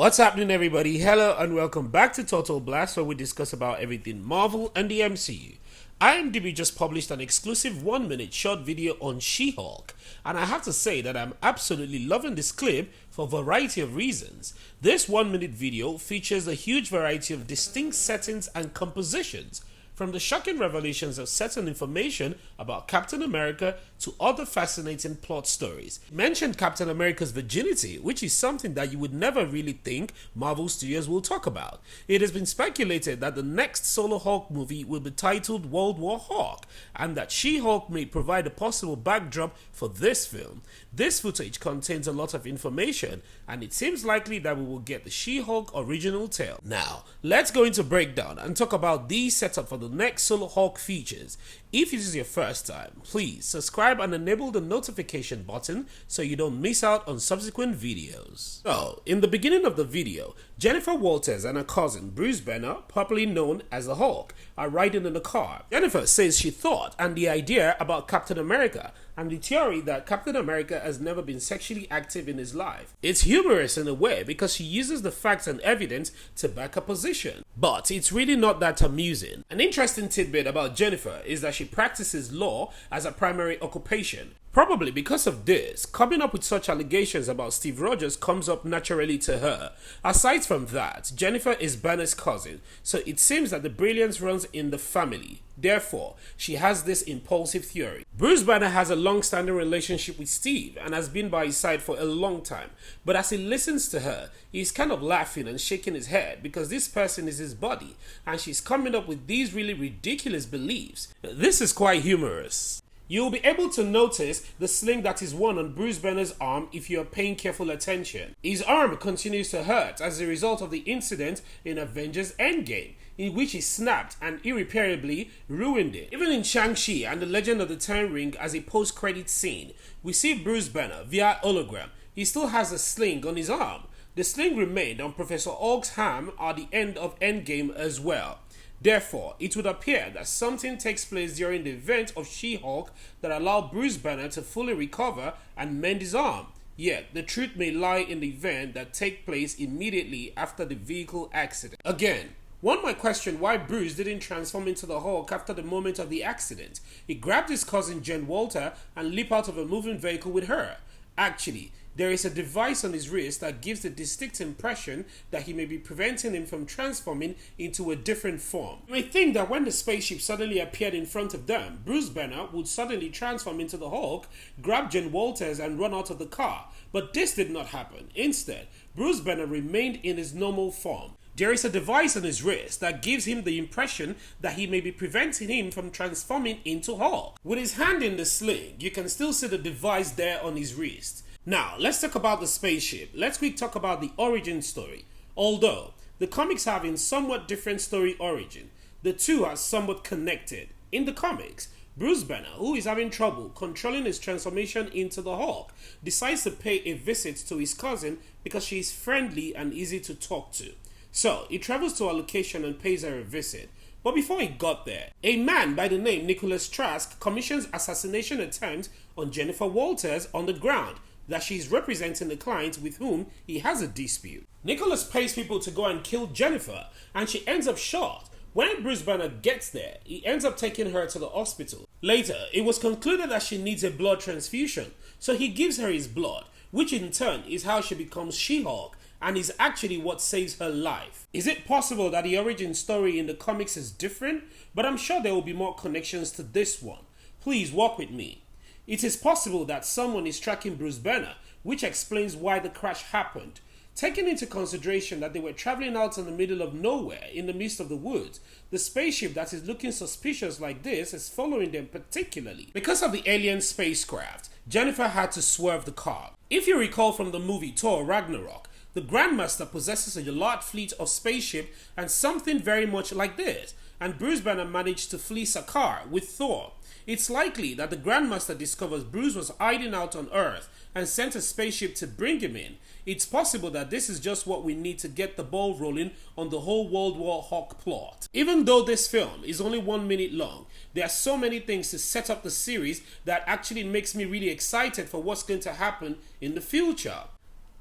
What's happening, everybody? Hello and welcome back to Total Blast, where we discuss about everything Marvel and the MCU. IMDB just published an exclusive 1-minute short video on She-Hulk, and I have to say that I'm absolutely loving this clip for a variety of reasons. This 1-minute video features a huge variety of distinct settings and compositions, from the shocking revelations of certain information about Captain America to other fascinating plot stories. It mentioned Captain America's virginity, which is something that you would never really think Marvel Studios will talk about. It has been speculated that the next solo Hulk movie will be titled World War Hulk, and that She-Hulk may provide a possible backdrop for this film. This footage contains a lot of information, and it seems likely that we will get the She-Hulk original tale. Now, let's go into breakdown and talk about the setup for the next solo Hulk features. If this is your first time, please subscribe and enable the notification button so you don't miss out on subsequent videos. So, in the beginning of the video, Jennifer Walters and her cousin Bruce Banner, popularly known as the Hulk, are riding in the car. Jennifer says she thought and the idea about Captain America and the theory that Captain America has never been sexually active in his life. It's humorous in a way because she uses the facts and evidence to back her position. But it's really not that amusing. An interesting tidbit about Jennifer is that she practices law as a primary occupation. Probably because of this, coming up with such allegations about Steve Rogers comes up naturally to her. Aside from that, Jennifer is Banner's cousin, so it seems that the brilliance runs in the family. Therefore, she has this impulsive theory. Bruce Banner has a long-standing relationship with Steve and has been by his side for a long time, but as he listens to her, he's kind of laughing and shaking his head because this person is his buddy, and she's coming up with these really ridiculous beliefs. This is quite humorous. You'll be able to notice the sling that is worn on Bruce Banner's arm if you're paying careful attention. His arm continues to hurt as a result of the incident in Avengers Endgame, in which he snapped and irreparably ruined it. Even in Shang-Chi and the Legend of the Ten Ring as a post-credit scene, we see Bruce Banner via hologram. He still has a sling on his arm. The sling remained on Professor Hulk's arm at the end of Endgame as well. Therefore, it would appear that something takes place during the event of She-Hulk that allowed Bruce Banner to fully recover and mend his arm. Yet, the truth may lie in the event that takes place immediately after the vehicle accident. Again, one might question why Bruce didn't transform into the Hulk after the moment of the accident. He grabbed his cousin Jen Walter and leaped out of a moving vehicle with her. Actually, there is a device on his wrist that gives the distinct impression that he may be preventing him from transforming into a different form. You may think that when the spaceship suddenly appeared in front of them, Bruce Banner would suddenly transform into the Hulk, grab Jen Walters and run out of the car. But this did not happen. Instead, Bruce Banner remained in his normal form. There is a device on his wrist that gives him the impression that he may be preventing him from transforming into Hulk. With his hand in the sling, you can still see the device there on his wrist. Now, let's talk about the spaceship. Let's quick talk about the origin story. Although the comics have a somewhat different story origin, the two are somewhat connected. In the comics, Bruce Banner, who is having trouble controlling his transformation into the Hulk, decides to pay a visit to his cousin because she is friendly and easy to talk to. So, he travels to her location and pays her a visit. But before he got there, a man by the name Nicholas Trask commissions assassination attempts on Jennifer Walters on the ground that she is representing the client with whom he has a dispute. Nicholas pays people to go and kill Jennifer, and she ends up shot. When Bruce Banner gets there, he ends up taking her to the hospital. Later, it was concluded that she needs a blood transfusion, so he gives her his blood, which in turn is how she becomes She-Hulk, and is actually what saves her life. Is it possible that the origin story in the comics is different? But I'm sure there will be more connections to this one. Please walk with me. It is possible that someone is tracking Bruce Banner, which explains why the crash happened. Taking into consideration that they were traveling out in the middle of nowhere in the midst of the woods, the spaceship that is looking suspicious like this is following them particularly. Because of the alien spacecraft, Jennifer had to swerve the car. If you recall from the movie THOR RAGNAROK, the Grandmaster possesses a large fleet of spaceship and something very much like this, and Bruce Banner managed to flee Sakaar with Thor. It's likely that the Grandmaster discovers Bruce was hiding out on Earth and sent a spaceship to bring him in. It's possible that this is just what we need to get the ball rolling on the whole World War Hulk plot. Even though this film is only 1 minute long, there are so many things to set up the series that actually makes me really excited for what's going to happen in the future.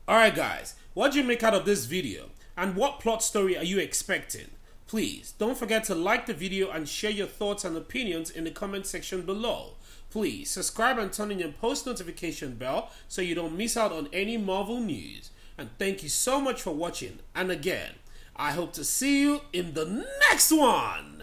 Alright guys, what do you make out of this video? And what plot story are you expecting? Please don't forget to like the video and share your thoughts and opinions in the comment section below. Please subscribe and turn on your post notification bell so you don't miss out on any Marvel news. And thank you so much for watching. And again, I hope to see you in the next one.